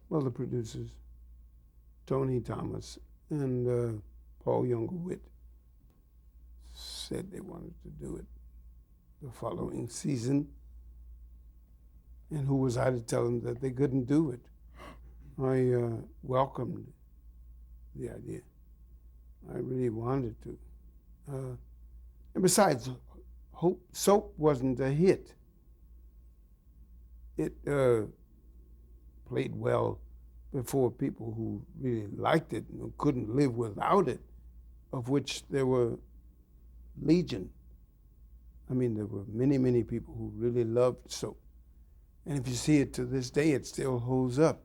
Well, the producers, Tony Thomas and Paul Youngerwit, said they wanted to do it the following season. And who was I to tell them that they couldn't do it? I welcomed the idea. I really wanted to. And besides, Soap wasn't a hit. It played well before people who really liked it and couldn't live without it, of which there were legion. I mean, there were many, many people who really loved Soap. And if you see it to this day, it still holds up.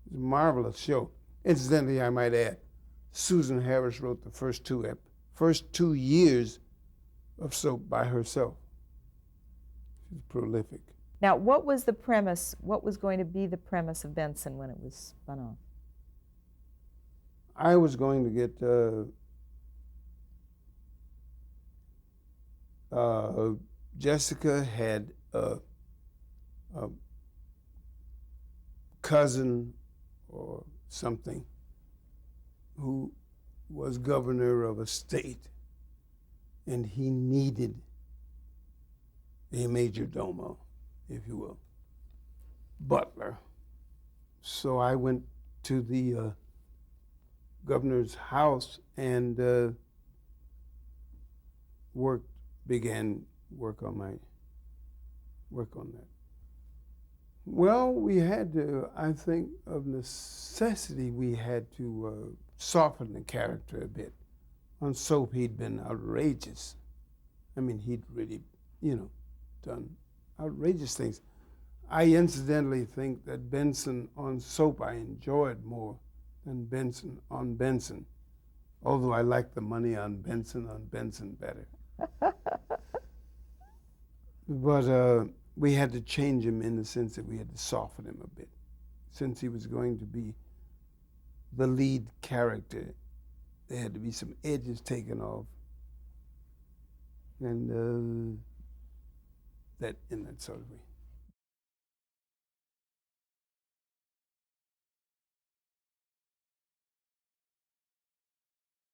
It's a marvelous show. Incidentally, I might add, Susan Harris wrote the first two years of Soap by herself. She's prolific. Now, what was the premise? What was going to be the premise of Benson when it was spun off? I was going to get Jessica had a cousin or something who was governor of a state, and he needed a major domo, if you will, butler. So I went to the governor's house and began work on that. Well, we had to, I think, of necessity, we had to soften the character a bit. On Soap, he'd been outrageous. I mean, he'd really, done outrageous things. I incidentally think that Benson on Soap I enjoyed more than Benson on Benson, although I like the money on Benson better. But we had to change him in the sense that we had to soften him a bit. Since he was going to be the lead character, there had to be some edges taken off. And that in that sort of way.